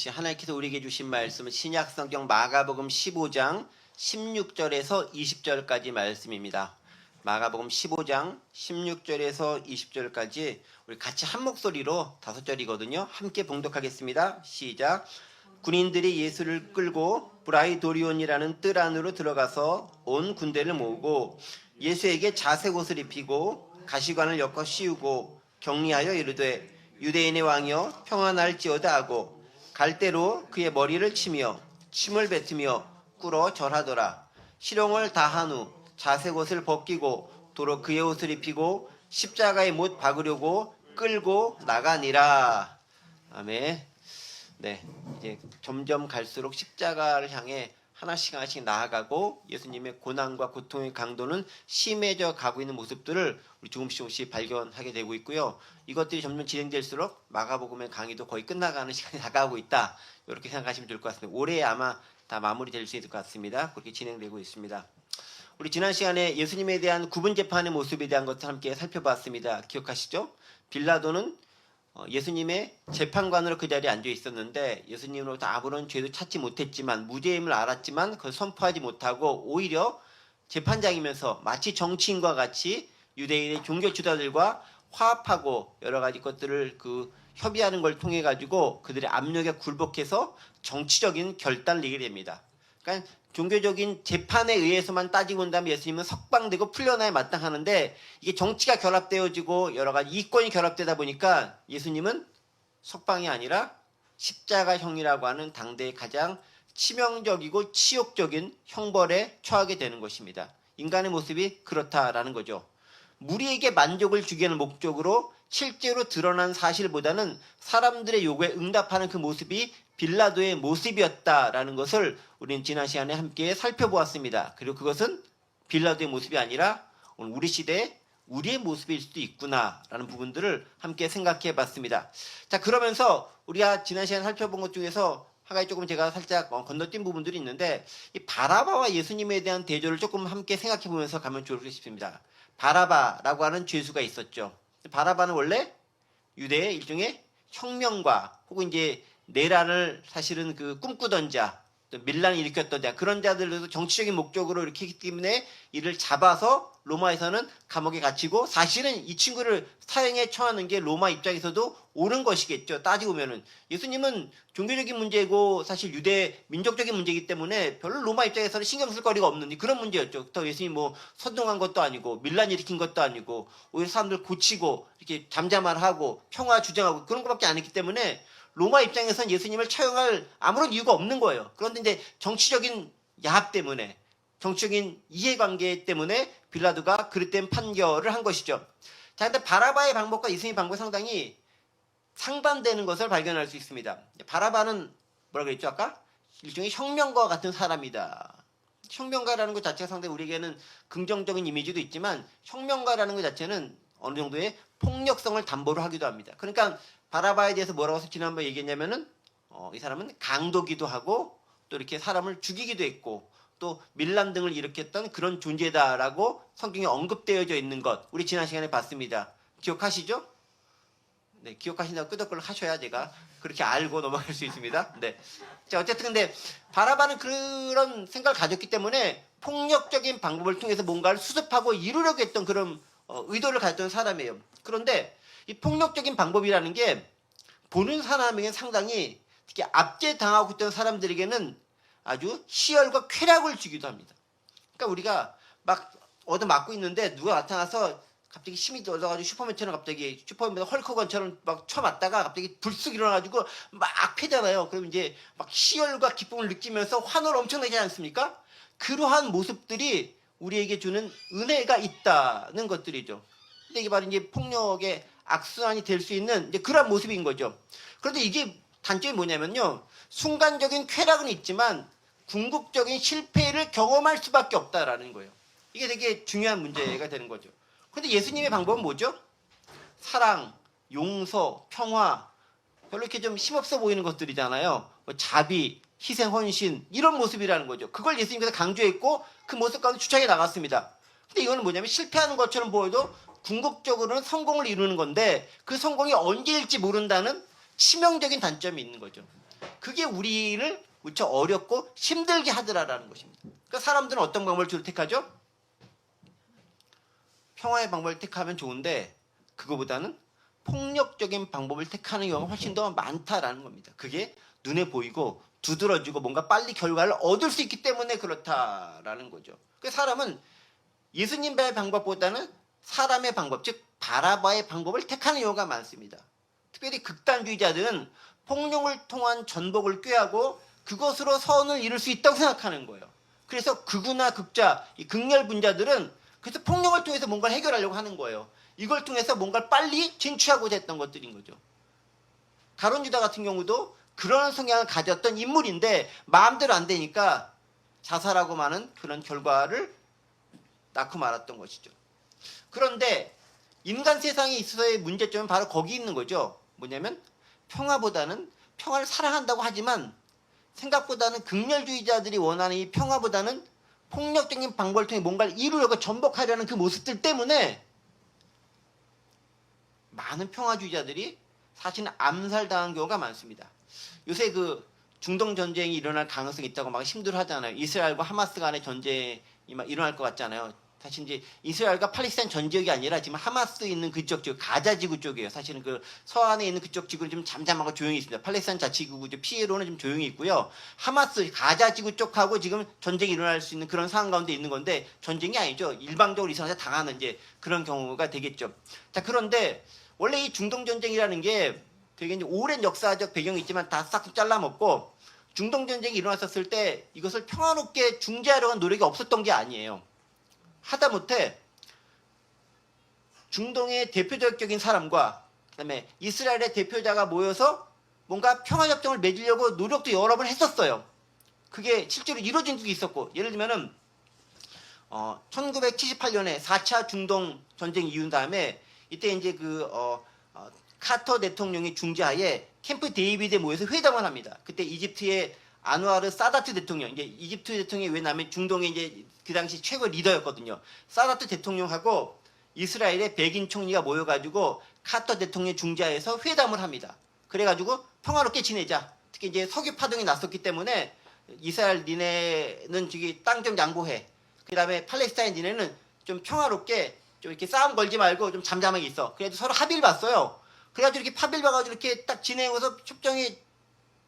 하나님께서 우리에게 주신 말씀은 신약성경 마가복음 15장 16절에서 20절까지 말씀입니다. 마가복음 15장 16절에서 20절까지 우리 같이 한 목소리로 5절이거든요. 함께 봉독하겠습니다. 시작. 군인들이 예수를 끌고 브라이도리온이라는 뜰 안으로 들어가서 온 군대를 모으고 예수에게 자색 옷을 입히고 가시관을 엮어 씌우고 격리하여 이르되 유대인의 왕이여 평안할지어다 하고 갈대로 그의 머리를 치며 침을 뱉으며 꿇어 절하더라. 실형을 다한 후 자색 옷을 벗기고 도로 그의 옷을 입히고 십자가에 못 박으려고 끌고 나가니라. 아멘. 네, 이제 점점 갈수록 십자가를 향해 하나씩 나아가고 예수님의 고난과 고통의 강도는 심해져 가고 있는 모습들을 우리 조금씩 발견하게 되고 있고요. 이것들이 점점 진행될수록 마가복음의 강의도 거의 끝나가는 시간이 다가오고 있다. 이렇게 생각하시면 될 것 같습니다. 올해 아마 다 마무리될 수 있을 것 같습니다. 그렇게 진행되고 있습니다. 우리 지난 시간에 예수님에 대한 구분 재판의 모습에 대한 것을 함께 살펴봤습니다. 기억하시죠? 빌라도는 예수님의 재판관으로 그 자리에 앉아 있었는데 예수님으로부터 아무런 죄도 찾지 못했지만 무죄임을 알았지만 그걸 선포하지 못하고 오히려 재판장이면서 마치 정치인과 같이 유대인의 종교 지도자들과 화합하고 여러 가지 것들을 협의하는 걸 통해 가지고 그들의 압력에 굴복해서 정치적인 결단을 내게 됩니다. 그러니까 종교적인 재판에 의해서만 따지고 본다면 예수님은 석방되고 풀려나야 마땅하는데 이게 정치가 결합되어지고 여러 가지 이권이 결합되다 보니까 예수님은 석방이 아니라 십자가형이라고 하는 당대의 가장 치명적이고 치욕적인 형벌에 처하게 되는 것입니다. 인간의 모습이 그렇다라는 거죠. 무리에게 만족을 주기 위한 목적으로 실제로 드러난 사실보다는 사람들의 요구에 응답하는 그 모습이 빌라도의 모습이었다라는 것을 우리는 지난 시간에 함께 살펴보았습니다. 그리고 그것은 빌라도의 모습이 아니라 오늘 우리 시대에 우리의 모습일 수도 있구나라는 부분들을 함께 생각해 봤습니다. 자, 그러면서 우리가 지난 시간에 살펴본 것 중에서 한 가지 조금 제가 살짝 건너뛴 부분들이 있는데 이 바라바와 예수님에 대한 대조를 조금 함께 생각해 보면서 가면 좋을 싶습니다. 바라바라고 하는 죄수가 있었죠. 바라바는 원래 유대의 일종의 혁명가 혹은 이제 내란을 사실은 꿈꾸던 자, 또 밀란을 일으켰던 자, 그런 자들도 정치적인 목적으로 이렇게 했기 때문에 이를 잡아서 로마에서는 감옥에 갇히고 사실은 이 친구를 사형에 처하는 게 로마 입장에서도 옳은 것이겠죠. 따지고 보면은 예수님은 종교적인 문제고 사실 유대 민족적인 문제이기 때문에 별로 로마 입장에서는 신경 쓸 거리가 없는 그런 문제였죠. 또 예수님 선동한 것도 아니고 밀란 일으킨 것도 아니고 오히려 사람들 고치고 이렇게 잠잠하고 평화 주장하고 그런 것밖에 안 했기 때문에 로마 입장에서는 예수님을 처형할 아무런 이유가 없는 거예요. 그런데 이제 정치적인 야합 때문에 정치적인 이해관계 때문에 빌라도가 그릇된 판결을 한 것이죠. 자, 근데 바라바의 방법과 예수님의 방법이 상당히 상반되는 것을 발견할 수 있습니다. 바라바는 뭐라고 그랬죠 아까? 일종의 혁명가와 같은 사람이다. 혁명가라는 것 자체가 상당히 우리에게는 긍정적인 이미지도 있지만 혁명가라는 것 자체는 어느 정도의 폭력성을 담보로 하기도 합니다. 그러니까 바라바에 대해서 뭐라고 지난번에 얘기했냐면은 이 사람은 강도기도 하고 또 이렇게 사람을 죽이기도 했고 또 밀란 등을 일으켰던 그런 존재다라고 성경에 언급되어져 있는 것 우리 지난 시간에 봤습니다. 기억하시죠? 네, 기억하신다고 끄덕끄덕 하셔야 제가 그렇게 알고 넘어갈 수 있습니다. 네. 자, 어쨌든 근데 바라바는 그런 생각을 가졌기 때문에 폭력적인 방법을 통해서 뭔가를 수습하고 이루려고 했던 그런 의도를 가졌던 사람이에요. 그런데 이 폭력적인 방법이라는 게 보는 사람에게는 상당히 특히 압제당하고 있던 사람들에게는 아주 희열과 쾌락을 주기도 합니다. 그러니까 우리가 막 얻어맞고 있는데 누가 나타나서 갑자기 힘이 얻어가지고 슈퍼맨처럼 갑자기 슈퍼맨 헐크건처럼 막 쳐맞다가 갑자기 불쑥 일어나가지고 막 패잖아요. 그럼 이제 막 희열과 기쁨을 느끼면서 환호를 엄청나게 하지 않습니까? 그러한 모습들이 우리에게 주는 은혜가 있다는 것들이죠. 근데 이게 바로 이제 폭력의 악순환이 될 수 있는 이제 그런 모습인 거죠. 그런데 이게 단점이 뭐냐면요. 순간적인 쾌락은 있지만 궁극적인 실패를 경험할 수밖에 없다라는 거예요. 이게 되게 중요한 문제가 되는 거죠. 그런데 예수님의 방법은 뭐죠? 사랑, 용서, 평화, 별로 이렇게 좀 힘없어 보이는 것들이잖아요. 자비, 희생, 헌신 이런 모습이라는 거죠. 그걸 예수님께서 강조했고 그 모습 가운데 주창해 나갔습니다. 근데 이거는 뭐냐면 실패하는 것처럼 보여도 궁극적으로는 성공을 이루는 건데 그 성공이 언제일지 모른다는 치명적인 단점이 있는 거죠. 그게 우리를 무척 어렵고 힘들게 하더라라는 것입니다. 그러니까 사람들은 어떤 방법을 주로 택하죠? 평화의 방법을 택하면 좋은데 그거보다는 폭력적인 방법을 택하는 경우가 훨씬 더 많다라는 겁니다. 그게 눈에 보이고 두드러지고 뭔가 빨리 결과를 얻을 수 있기 때문에 그렇다라는 거죠. 그 사람은 예수님의 방법보다는 사람의 방법, 즉 바라바의 방법을 택하는 경우가 많습니다. 특별히 극단주의자들은 폭력을 통한 전복을 꾀하고 그것으로 선을 이룰 수 있다고 생각하는 거예요. 그래서 극우나 극자, 이 극렬분자들은 그래서 폭력을 통해서 뭔가를 해결하려고 하는 거예요. 이걸 통해서 뭔가를 빨리 쟁취하고자 했던 것들인 거죠. 가룟 유다 같은 경우도 그런 성향을 가졌던 인물인데 마음대로 안 되니까 자살하고 마는 그런 결과를 낳고 말았던 것이죠. 그런데 인간 세상에 있어서의 문제점은 바로 거기 있는 거죠. 뭐냐면 평화보다는 평화를 사랑한다고 하지만 생각보다는 극렬주의자들이 원하는 이 평화보다는 폭력적인 방법을 통해 뭔가를 이루려고 전복하려는 그 모습들 때문에 많은 평화주의자들이 사실은 암살당한 경우가 많습니다. 요새 그 중동 전쟁이 일어날 가능성이 있다고 막 힘들어하잖아요. 이스라엘과 하마스 간의 전쟁이 막 일어날 것 같잖아요. 사실 이제 이스라엘과 팔레스타인 전 지역이 아니라 지금 하마스 있는 그쪽 지역, 가자 지구 쪽이에요. 사실은 그 서안에 있는 그쪽 지구는 좀 잠잠하고 조용히 있습니다. 팔레스타인 자치구구 피에로는 좀 조용히 있고요. 하마스 가자 지구 쪽하고 지금 전쟁이 일어날 수 있는 그런 상황 가운데 있는 건데 전쟁이 아니죠. 일방적으로 이스라엘에 당하는 이제 그런 경우가 되겠죠. 자, 그런데 원래 이 중동 전쟁이라는 게 되게 이제 오랜 역사적 배경이 있지만 다 싹 잘라먹고 중동 전쟁이 일어났었을 때 이것을 평화롭게 중재하려는 노력이 없었던 게 아니에요. 하다못해 중동의 대표적인 사람과 그다음에 이스라엘의 대표자가 모여서 뭔가 평화협정을 맺으려고 노력도 여러 번 했었어요. 그게 실제로 이루어진 적이 있었고, 예를 들면은 1978년에 4차 중동 전쟁이 이룬 다음에 이때 이제 카터 대통령의 중재하에 캠프 데이비드에 모여서 회담을 합니다. 그때 이집트의 아누아르 사다트 대통령, 이제 이집트 대통령이 왜냐면 중동의 이제 그 당시 최고 리더였거든요. 사다트 대통령하고 이스라엘의 백인 총리가 모여가지고 카터 대통령 중재하에서 회담을 합니다. 그래가지고 평화롭게 지내자. 특히 이제 석유 파동이 났었기 때문에 이스라엘 니네는 저기 땅 좀 양보해. 그 다음에 팔레스타인 니네는 좀 평화롭게 좀 이렇게 싸움 걸지 말고 좀 잠잠하게 있어. 그래도 서로 합의를 봤어요. 그래가지고 이렇게 합의를 봐가지고 이렇게 딱 진행해서 협정이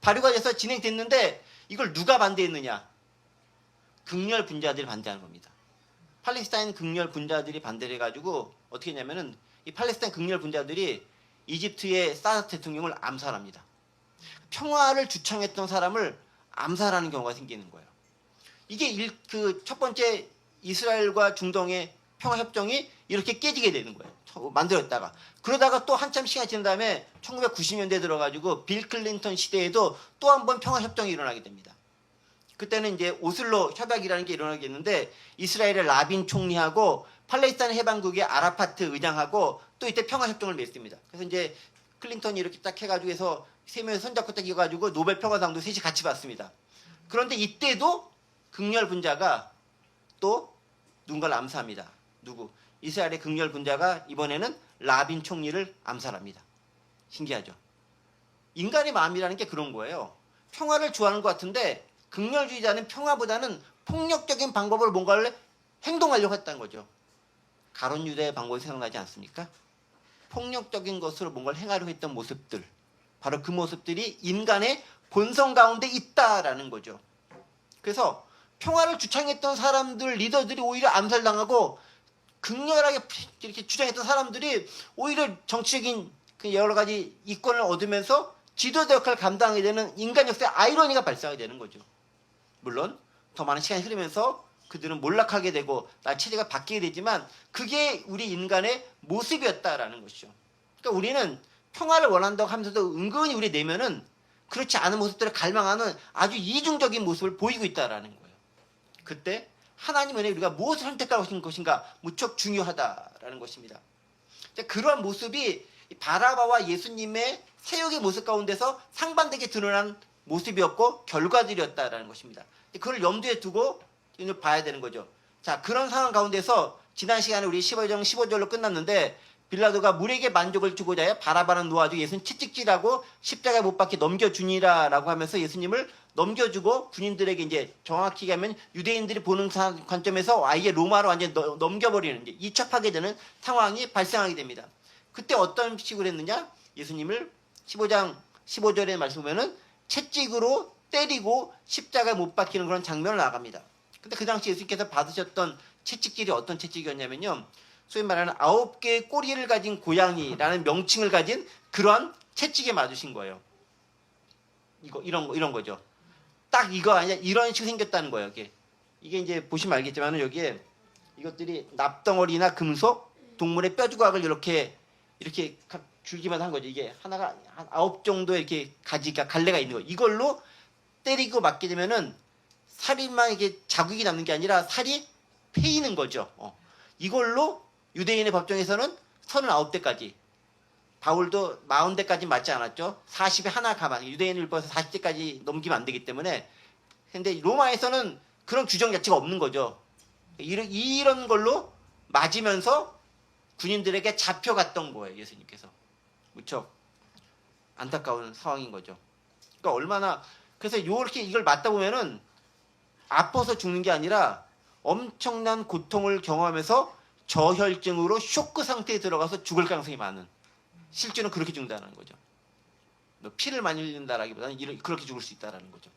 발효가 돼서 진행됐는데 이걸 누가 반대했느냐? 극렬 분자들이 반대하는 겁니다. 팔레스타인 극렬 분자들이 반대를 해가지고 어떻게 했냐면은 이 팔레스타인 극렬 분자들이 이집트의 사다트 대통령을 암살합니다. 평화를 주창했던 사람을 암살하는 경우가 생기는 거예요. 이게 첫 번째 이스라엘과 중동의 평화협정이 이렇게 깨지게 되는 거예요. 만들었다가. 그러다가 또 한참 시간이 지난 다음에 1990년대에 들어가지고 빌 클린턴 시대에도 또 한 번 평화협정이 일어나게 됩니다. 그때는 이제 오슬로 협약이라는 게 일어나겠는데 이스라엘의 라빈 총리하고 팔레스타인 해방국의 아라파트 의장하고 또 이때 평화협정을 맺습니다. 그래서 이제 클린턴이 이렇게 딱 해가지고 해서 세 명이 손잡고 딱 이어가지고 노벨 평화상도 셋이 같이 받습니다. 그런데 이때도 극렬 분자가 또 누군가를 암살합니다. 누구? 이스라엘의 극렬 분자가 이번에는 라빈 총리를 암살합니다. 신기하죠? 인간의 마음이라는 게 그런 거예요. 평화를 좋아하는 것 같은데 극렬주의자는 평화보다는 폭력적인 방법으로 뭔가를 행동하려고 했다는 거죠. 가룟 유다의 방법이 생각나지 않습니까? 폭력적인 것으로 뭔가를 행하려고 했던 모습들, 바로 그 모습들이 인간의 본성 가운데 있다라는 거죠. 그래서 평화를 주창했던 사람들, 리더들이 오히려 암살당하고 극렬하게 이렇게 주장했던 사람들이 오히려 정치적인 그 여러 가지 이권을 얻으면서 지도자 역할을 감당하게 되는 인간 역사의 아이러니가 발생하게 되는 거죠. 물론 더 많은 시간이 흐르면서 그들은 몰락하게 되고 체제가 바뀌게 되지만 그게 우리 인간의 모습이었다라는 것이죠. 그러니까 우리는 평화를 원한다고 하면서도 은근히 우리 내면은 그렇지 않은 모습들을 갈망하는 아주 이중적인 모습을 보이고 있다라는 거예요. 그때 하나님 은혜 우리가 무엇을 선택할 것인가 무척 중요하다라는 것입니다. 그러한 모습이 바라바와 예수님의 사역의 모습 가운데서 상반되게 드러난 모습이었고 결과들이었다라는 것입니다. 그걸 염두에 두고 봐야 되는 거죠. 자, 그런 상황 가운데서 지난 시간에 우리 15장 15절로 끝났는데 빌라도가 물에게 만족을 주고자 바라바는 놓아주고 예수는 채찍질하고 십자가에 못 박혀 넘겨주니라라고 하면서 예수님을 넘겨주고 군인들에게 이제 정확히 하면 유대인들이 보는 관점에서 아예 로마로 완전히 넘겨버리는 이제 이첩하게 되는 상황이 발생하게 됩니다. 그때 어떤 식으로 했느냐? 예수님을 15장 15절의 말씀 보면은 채찍으로 때리고 십자가에 못 박히는 그런 장면을 나갑니다. 근데 그 당시 예수님께서 받으셨던 채찍질이 어떤 채찍이었냐면요. 소위 말하는 9개의 꼬리를 가진 고양이라는 명칭을 가진 그런 채찍에 맞으신 거예요. 이런 거죠. 딱 이거 아니야. 이런 식으로 생겼다는 거예요. 이게 이제 보시면 알겠지만 여기에 이것들이 납덩어리나 금속, 동물의 뼈 조각을 이렇게 줄기만 한 거죠. 이게 하나가 한 9 정도의 이렇게 가지가 갈래가 있는 거예요. 이걸로 때리고 맞게 되면은 살이만 이게 자국이 남는 게 아니라 살이 패이는 거죠. 이걸로 유대인의 법정에서는 39대까지, 바울도 40대까지 맞지 않았죠. 40에 하나 가만, 유대인 율법에서 40대까지 넘기면 안 되기 때문에. 근데 로마에서는 그런 규정 자체가 없는 거죠. 이런 걸로 맞으면서 군인들에게 잡혀갔던 거예요, 예수님께서. 무척 안타까운 상황인 거죠. 그러니까 얼마나, 그래서 이렇게 이걸 맞다 보면은 아파서 죽는 게 아니라 엄청난 고통을 경험하면서 저혈증으로 쇼크 상태에 들어가서 죽을 가능성이 많은, 실제로는 그렇게 죽는다는 거죠. 피를 많이 흘린다라기보다는 그렇게 죽을 수 있다는 거죠.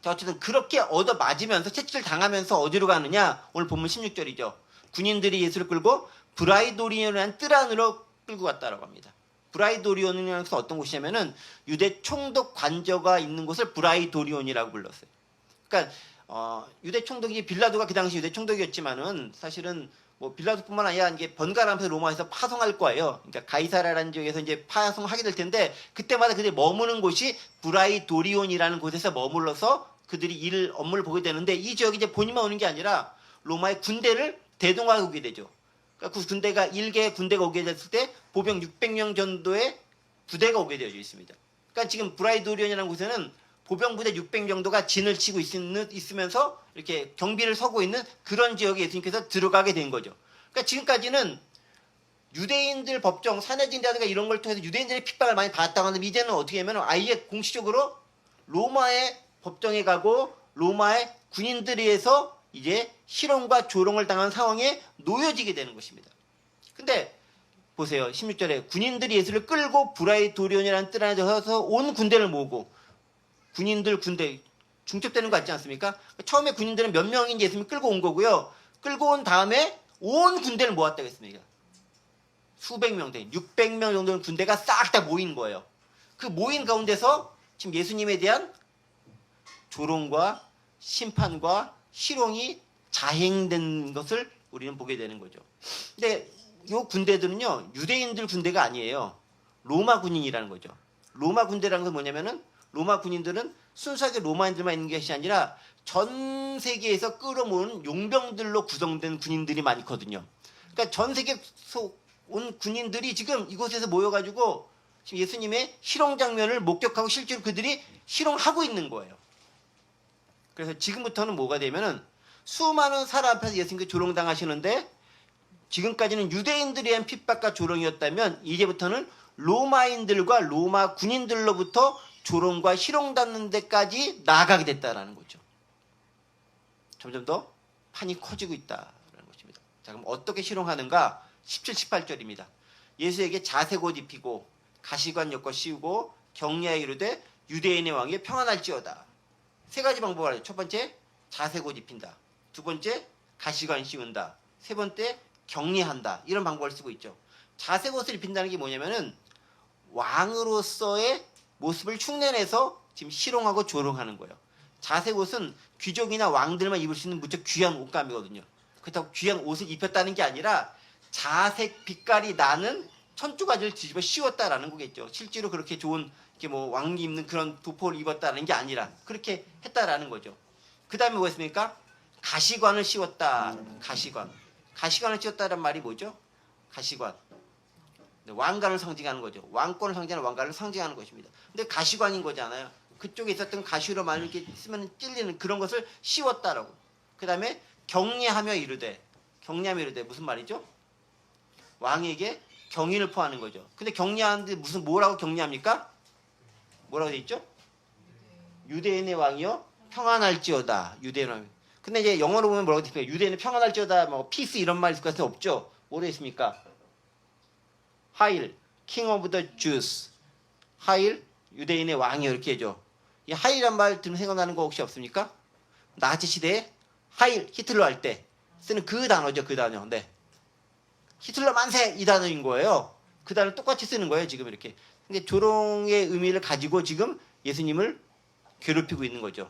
자, 어쨌든 그렇게 얻어 맞으면서 채찍을 당하면서 어디로 가느냐? 오늘 본문 16절이죠. 군인들이 예수를 끌고 브라이도리온이라는 뜰 안으로 끌고 갔다라고 합니다. 브라이도리온이라는 것은 어떤 곳이냐면은 유대 총독 관저가 있는 곳을 브라이도리온이라고 불렀어요. 그러니까 유대 총독이 빌라도가 그 당시 유대 총독이었지만은 사실은 뭐 빌라도뿐만 아니라 이게 번갈아가면서 로마에서 파송할 거예요. 그러니까 가이사라라는 지역에서 이제 파송하게 될 텐데 그때마다 그들이 머무는 곳이 브라이도리온이라는 곳에서 머물러서 그들이 업무를 보게 되는데 이 지역이 이제 본인만 오는 게 아니라 로마의 군대를 대동하게 오게 되죠. 그러니까 그 군대가 1개의 군대가 오게 됐을 때 보병 600명 정도의 부대가 오게 되어 있습니다. 그러니까 지금 브라이도리온이라는 곳에는 보병 부대 600 정도가 진을 치고 있으면서 이렇게 경비를 서고 있는 그런 지역에 예수님께서 들어가게 된 거죠. 그러니까 지금까지는 유대인들 법정, 산헤드린이라든가 이런 걸 통해서 유대인들의 핍박을 많이 받았다고 하는데 이제는 어떻게 하면 아예 공식적으로 로마의 법정에 가고 로마의 군인들에 의해서 이제 희롱과 조롱을 당한 상황에 놓여지게 되는 것입니다. 근데 보세요. 16절에 군인들이 예수를 끌고 브라이도리온이라는 뜰 안에 들어서 온 군대를 모으고, 군대 중첩되는 거 같지 않습니까? 처음에 군인들은 몇 명인지 예수님이 끌고 온 거고요. 끌고 온 다음에 온 군대를 모았다고 했습니다. 수백 명 돼. 600명 정도는 군대가 싹 다 모인 거예요. 그 모인 가운데서 지금 예수님에 대한 조롱과 심판과 희롱이 자행된 것을 우리는 보게 되는 거죠. 근데 이 군대들은요, 유대인들 군대가 아니에요. 로마 군인이라는 거죠. 로마 군대라는 건 뭐냐면은 로마 군인들은 순수하게 로마인들만 있는 것이 아니라 전 세계에서 끌어모은 용병들로 구성된 군인들이 많거든요. 그러니까 전 세계에서 온 군인들이 지금 이곳에서 모여가지고 지금 예수님의 희롱 장면을 목격하고 실제로 그들이 희롱하고 있는 거예요. 그래서 지금부터는 뭐가 되면은 수많은 사람 앞에서 예수님께 조롱당하시는데 지금까지는 유대인들에 대한 핍박과 조롱이었다면 이제부터는 로마인들과 로마 군인들로부터 조롱과 희롱받는 데까지 나아가게 됐다라는 거죠. 점점 더 판이 커지고 있다라는 것입니다. 자, 그럼 어떻게 희롱하는가? 17, 18절입니다. 예수에게 자색옷 입히고 가시관 엮어 씌우고 격려하여 이르되 유대인의 왕이 평안할지어다. 세 가지 방법을 하죠. 첫 번째, 자색옷 입힌다. 두 번째, 가시관 씌운다. 세 번째, 격리한다. 이런 방법을 쓰고 있죠. 자색옷을 입힌다는 게 뭐냐면은 왕으로서의 모습을 흉내내서 지금 희롱하고 조롱하는 거예요. 자색옷은 귀족이나 왕들만 입을 수 있는 무척 귀한 옷감이거든요. 그렇다고 귀한 옷을 입혔다는 게 아니라 자색 빛깔이 나는 천주가지를 뒤집어 씌웠다라는 거겠죠. 실제로 그렇게 좋은 이렇게 뭐 왕이 입는 그런 도포를 입었다는 게 아니라 그렇게 했다라는 거죠. 그 다음에 뭐였습니까? 가시관을 씌웠다. 가시관을 씌웠다는 말이 뭐죠? 가시관. 왕관을 상징하는 거죠. 왕권을 상징하는 왕관을 상징하는 것입니다. 근데 가시관인 거잖아요. 그쪽에 있었던 가시로 많이 이렇게 쓰면 찔리는 그런 것을 씌웠다라고. 그 다음에 격리하며 이르되 무슨 말이죠? 왕에게 경의를 표하는 거죠. 근데 격려하는데 무슨 뭐라고 격려합니까? 뭐라고 돼 있죠? 유대인의 왕이요 평안할지어다. 유대인 왕. 근데 이제 영어로 보면 뭐라고 돼 있습니까? 유대인은 평안할지어다. 뭐 피스 이런 말 있을 것 같은데 없죠. 뭐로 있습니까? 하일 king of the Jews. 하일 유대인의 왕이요 이렇게 해줘. 이 하일이란 말 들으면 생각나는 거 혹시 없습니까? 나치 시대에 하일 히틀러 할 때 쓰는 그 단어죠. 그 단어. 네. 히틀러 만세 이 단어인 거예요. 그 단어 똑같이 쓰는 거예요. 지금 이렇게. 근데 조롱의 의미를 가지고 지금 예수님을 괴롭히고 있는 거죠.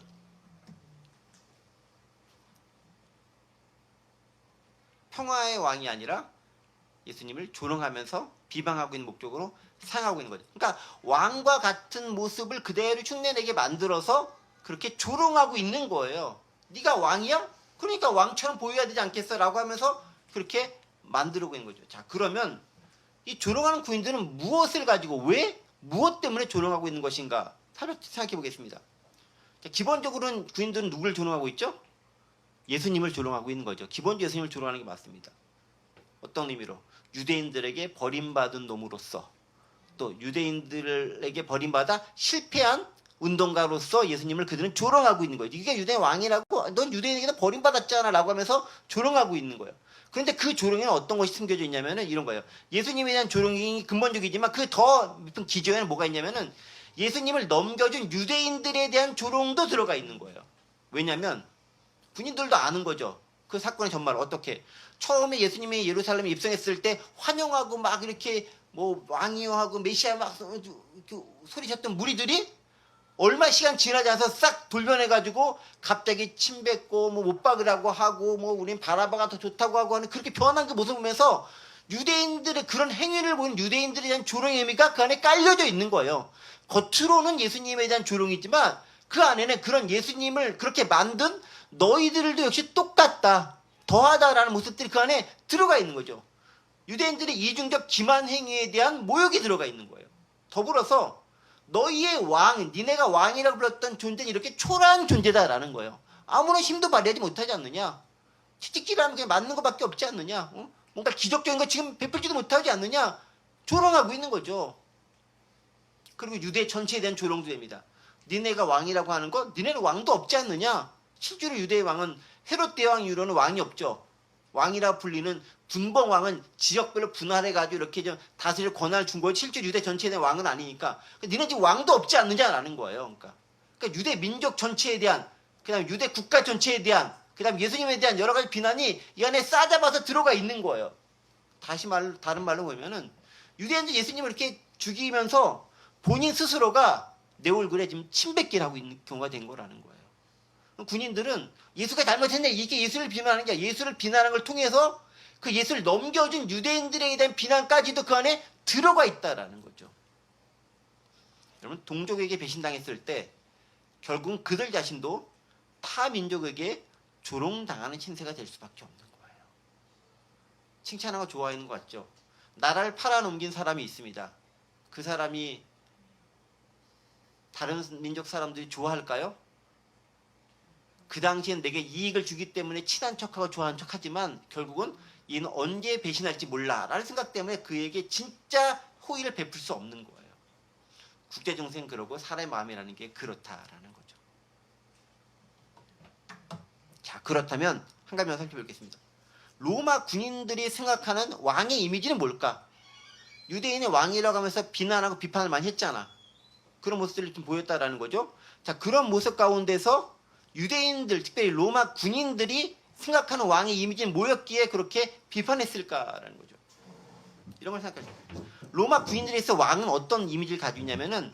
평화의 왕이 아니라 예수님을 조롱하면서 비방하고 있는 목적으로 사용하고 있는 거죠. 그러니까 왕과 같은 모습을 그대로 흉내내게 만들어서 그렇게 조롱하고 있는 거예요. 네가 왕이야? 그러니까 왕처럼 보여야 되지 않겠어? 라고 하면서 그렇게 만들고 있는 거죠. 자, 그러면 이 조롱하는 군인들은 무엇을 가지고 왜 무엇 때문에 조롱하고 있는 것인가 생각해 보겠습니다. 자, 기본적으로는 군인들은 누구를 조롱하고 있죠? 예수님을 조롱하고 있는 거죠. 기본적으로 예수님을 조롱하는 게 맞습니다. 어떤 의미로? 유대인들에게 버림받은 놈으로서 또 유대인들에게 버림받아 실패한 운동가로서 예수님을 그들은 조롱하고 있는 거예요. 이게 유대인 왕이라고 넌 유대인에게는 버림받았잖아 라고 하면서 조롱하고 있는 거예요. 그런데 그 조롱에는 어떤 것이 숨겨져 있냐면은 이런 거예요. 예수님에 대한 조롱이 근본적이지만 그 더 깊은 기저에는 뭐가 있냐면은 예수님을 넘겨준 유대인들에 대한 조롱도 들어가 있는 거예요. 왜냐하면 군인들도 아는 거죠. 그 사건의 전말을 어떻게 처음에 예수님이 예루살렘에 입성했을 때 환영하고 막 이렇게 뭐 왕이요 하고 메시아 막 소리쳤던 무리들이 얼마 시간 지나지 않아서 싹 돌변해가지고 갑자기 침 뱉고 뭐 못 박으라고 하고 뭐 우린 바라바가 더 좋다고 하고 하는 그렇게 변한 그 모습을 보면서 유대인들의 그런 행위를 보는 유대인들에 대한 조롱의 의미가 그 안에 깔려져 있는 거예요. 겉으로는 예수님에 대한 조롱이지만 그 안에는 그런 예수님을 그렇게 만든 너희들도 역시 똑같다. 더하다라는 모습들이 그 안에 들어가 있는 거죠. 유대인들의 이중적 기만 행위에 대한 모욕이 들어가 있는 거예요. 더불어서 너희의 왕, 니네가 왕이라고 불렀던 존재는 이렇게 초라한 존재다라는 거예요. 아무런 힘도 발휘하지 못하지 않느냐. 채찍질하면 그냥 맞는 것밖에 없지 않느냐. 뭔가 기적적인 거 지금 베풀지도 못하지 않느냐. 조롱하고 있는 거죠. 그리고 유대 전체에 대한 조롱도 됩니다. 니네가 왕이라고 하는 거 니네는 왕도 없지 않느냐. 실제로 유대의 왕은 헤롯 대왕 이후로는 왕이 없죠. 왕이라 불리는 분봉왕은 지역별로 분할해가지고 이렇게 좀 다스릴 권한을 준 거예요. 실제 유대 전체에 대한 왕은 아니니까. 니네 지금 왕도 없지 않느냐라는 거예요. 그러니까 유대 민족 전체에 대한, 그 다음에 유대 국가 전체에 대한, 그 다음에 예수님에 대한 여러 가지 비난이 이 안에 싸잡아서 들어가 있는 거예요. 다른 말로 보면은 유대인들 예수님을 이렇게 죽이면서 본인 스스로가 내 얼굴에 지금 침뱉기를 하고 있는 경우가 된 거라는 거예요. 군인들은 예수가 잘못했네 이게 예수를 비난하는 게 아니라 예수를 비난하는 걸 통해서 그 예수를 넘겨준 유대인들에 대한 비난까지도 그 안에 들어가 있다라는 거죠. 여러분 동족에게 배신당했을 때 결국은 그들 자신도 타 민족에게 조롱당하는 신세가 될 수밖에 없는 거예요. 칭찬하고 좋아하는 것 같죠. 나라를 팔아넘긴 사람이 있습니다. 그 사람이 다른 민족 사람들이 좋아할까요? 그 당시엔 내게 이익을 주기 때문에 친한 척하고 좋아하는 척하지만 결국은 이는 언제 배신할지 몰라 라는 생각 때문에 그에게 진짜 호의를 베풀 수 없는 거예요. 국제정세는 그러고 사람의 마음이라는 게 그렇다라는 거죠. 자, 그렇다면 한 가지만 살펴보겠습니다. 로마 군인들이 생각하는 왕의 이미지는 뭘까? 유대인의 왕이라고 하면서 비난하고 비판을 많이 했잖아. 그런 모습들이 좀 보였다라는 거죠. 자, 그런 모습 가운데서 유대인들, 특별히 로마 군인들이 생각하는 왕의 이미지는 뭐였기에 그렇게 비판했을까라는 거죠. 이런 걸 생각하죠. 로마 군인들에서 왕은 어떤 이미지를 가지고 있냐면은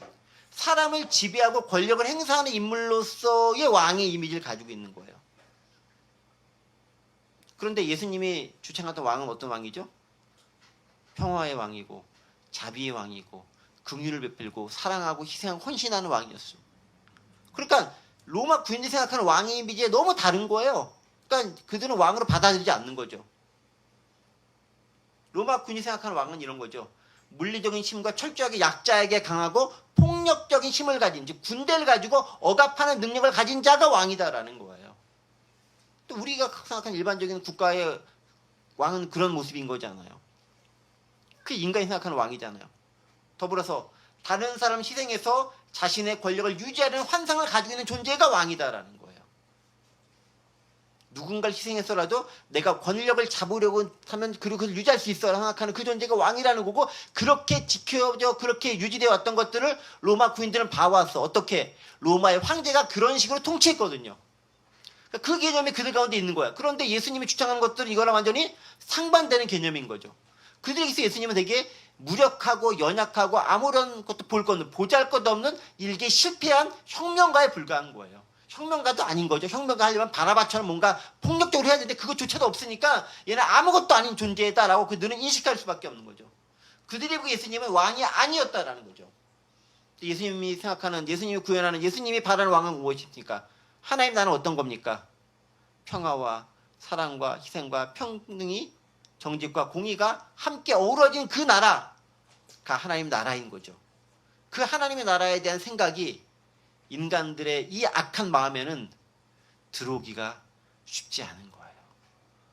사람을 지배하고 권력을 행사하는 인물로서의 왕의 이미지를 가지고 있는 거예요. 그런데 예수님이 주창하던 왕은 어떤 왕이죠? 평화의 왕이고 자비의 왕이고 긍휼을 베풀고 사랑하고 희생하고 헌신하는 왕이었어요. 그러니까 로마 군인들이 생각하는 왕의 이미지에 너무 다른 거예요. 그러니까 그들은 왕으로 받아들이지 않는 거죠. 로마 군인이 생각하는 왕은 이런 거죠. 물리적인 힘과 철저하게 약자에게 강하고 폭력적인 힘을 가진, 즉 군대를 가지고 억압하는 능력을 가진 자가 왕이다라는 거예요. 또 우리가 생각하는 일반적인 국가의 왕은 그런 모습인 거잖아요. 그 인간이 생각하는 왕이잖아요. 더불어서 다른 사람 희생해서 자신의 권력을 유지하려는 환상을 가지고 있는 존재가 왕이다라는 거예요. 누군가를 희생해서라도 내가 권력을 잡으려고 하면 그리고 그걸 유지할 수 있어라 생각하는 그 존재가 왕이라는 거고, 그렇게 지켜져 그렇게 유지되어 왔던 것들을 로마 군인들은 봐왔어. 어떻게? 로마의 황제가 그런 식으로 통치했거든요. 그 개념이 그들 가운데 있는 거야. 그런데 예수님이 주장하는 것들은 이거랑 완전히 상반되는 개념인 거죠. 그들에게서 예수님은 되게 무력하고 연약하고 아무런 것도 볼 것 없는, 보잘것없는 일개 실패한 혁명가에 불과한 거예요. 혁명가도 아닌 거죠. 혁명가 하려면 바라바처럼 뭔가 폭력적으로 해야 되는데 그것조차도 없으니까 얘는 아무것도 아닌 존재다라고 그들은 인식할 수밖에 없는 거죠. 그들이 보기에 예수님은 왕이 아니었다라는 거죠. 예수님이 생각하는, 예수님이 구현하는, 예수님이 바라는 왕은 무엇입니까? 하나님 나는 어떤 겁니까? 평화와 사랑과 희생과 평등이, 정직과 공의가 함께 어우러진 그 나라가 하나님 나라인 거죠. 그 하나님의 나라에 대한 생각이 인간들의 이 악한 마음에는 들어오기가 쉽지 않은 거예요.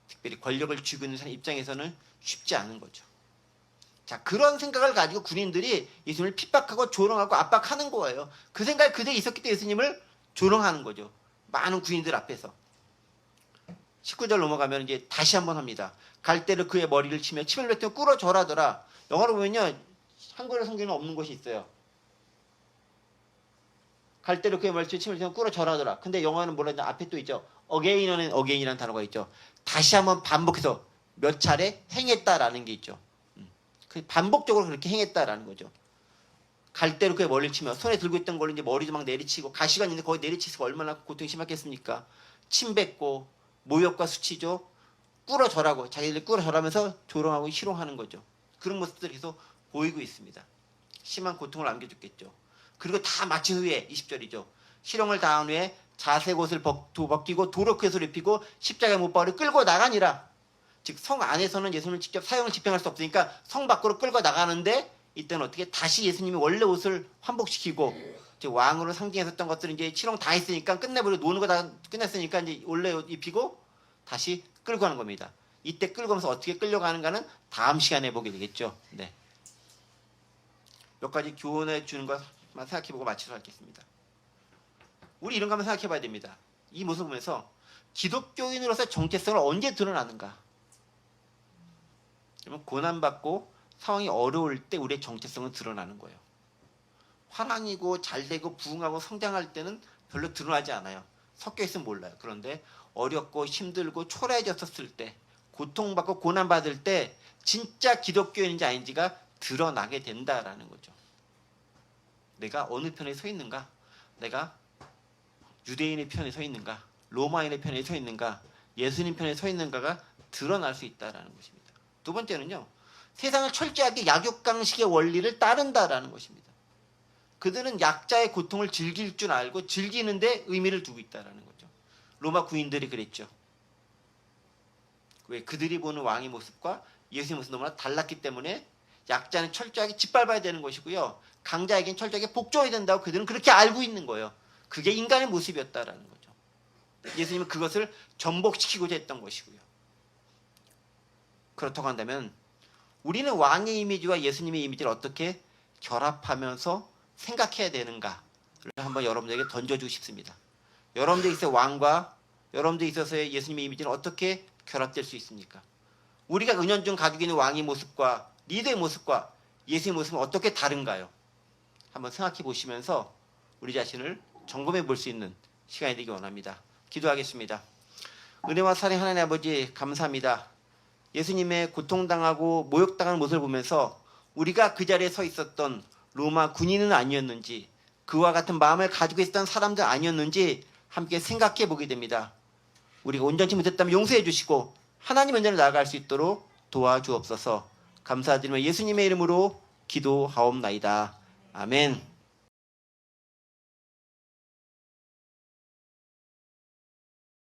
특별히 권력을 쥐고 있는 사람 입장에서는 쉽지 않은 거죠. 자, 그런 생각을 가지고 군인들이 예수님을 핍박하고 조롱하고 압박하는 거예요. 그 생각이 그들이 있었기 때문에 예수님을 조롱하는 거죠. 많은 군인들 앞에서. 19절 넘어가면 이제 다시 한번 합니다. 갈대로 그의 머리를 치며 침을 뱉으며 꿇어 절하더라. 영어로 보면요, 한글의 성경에는 없는 것이 있어요. 갈대로 그의 머리를 치며 침을 뱉으며 꿇어 절하더라. 근데 영어는 뭐라 했냐? 앞에 또 있죠. again이라는 단어가 있죠. 다시 한번 반복해서 몇 차례 행했다라는 게 있죠. 반복적으로 그렇게 행했다라는 거죠. 갈대로 그의 머리를 치며, 손에 들고 있던 걸로 이제 머리도 막 내리치고, 가시가 있는데 거기 내리치고 얼마나 고통이 심했겠습니까? 침 뱉고 모욕과 수치죠. 꿇어 절하고, 자기들이 꿇어 절하면서 조롱하고 희롱하는 거죠. 그런 모습들이 계속 보이고 있습니다. 심한 고통을 안겨줬겠죠. 그리고 다 마친 후에 20절이죠. 희롱을 당한 후에 자색 옷을 벗기고 도로크에서 입히고 십자가에 못 박아 끌고 나가니라. 즉 성 안에서는 예수님을 직접 사형을 집행할 수 없으니까 성 밖으로 끌고 나가는데, 이때는 어떻게 다시 예수님이 원래 옷을 환복시키고, 이제 왕으로 상징했었던 것들은 이제 치롱 다 했으니까 끝내버리고, 노는 거 다 끝냈으니까 이제 원래 옷 입히고 다시 끌고 가는 겁니다. 이때 끌고 가면서 어떻게 끌려가는가는 다음 시간에 보게 되겠죠. 네. 몇 가지 교훈해 주는 것만 생각해보고 마치도록 하겠습니다. 우리 이런 거 한번 생각해봐야 됩니다. 이 모습을 보면서 기독교인으로서의 정체성을 언제 드러나는가? 그러면 고난받고 상황이 어려울 때 우리의 정체성은 드러나는 거예요. 화랑이고 잘되고 부흥하고 성장할 때는 별로 드러나지 않아요. 섞여 있으면 몰라요. 그런데 어렵고 힘들고 초라해졌을 때, 고통받고 고난받을 때 진짜 기독교인인지 아닌지가 드러나게 된다라는 거죠. 내가 어느 편에 서 있는가? 내가 유대인의 편에 서 있는가? 로마인의 편에 서 있는가? 예수님 편에 서 있는가가 드러날 수 있다라는 것입니다. 두 번째는요, 세상을 철저하게 약육강식의 원리를 따른다라는 것입니다. 그들은 약자의 고통을 즐길 줄 알고 즐기는데 의미를 두고 있다라는 거죠. 로마 군인들이 그랬죠. 왜? 그들이 보는 왕의 모습과 예수의 모습이 너무나 달랐기 때문에 약자는 철저하게 짓밟아야 되는 것이고요, 강자에겐 철저하게 복종해야 된다고 그들은 그렇게 알고 있는 거예요. 그게 인간의 모습이었다라는 거죠. 예수님은 그것을 전복시키고자 했던 것이고요. 그렇다고 한다면 우리는 왕의 이미지와 예수님의 이미지를 어떻게 결합하면서 생각해야 되는가를 한번 여러분들에게 던져주고 싶습니다. 여러분들에 있어서 왕과 여러분들에 있어서의 예수님의 이미지는 어떻게 결합될 수 있습니까? 우리가 은연중 가지고 있는 왕의 모습과 리더의 모습과 예수의 모습은 어떻게 다른가요? 한번 생각해 보시면서 우리 자신을 점검해 볼 수 있는 시간이 되기 원합니다. 기도하겠습니다. 은혜와 사랑 하나님 아버지, 감사합니다. 예수님의 고통당하고 모욕당하는 모습을 보면서 우리가 그 자리에 서 있었던 로마 군인은 아니었는지, 그와 같은 마음을 가지고 있었던 사람들 아니었는지 함께 생각해 보게 됩니다. 우리가 온전치 못했다면 용서해 주시고 하나님 은혜를 나아갈 수 있도록 도와주옵소서. 감사드리며 예수님의 이름으로 기도하옵나이다. 아멘.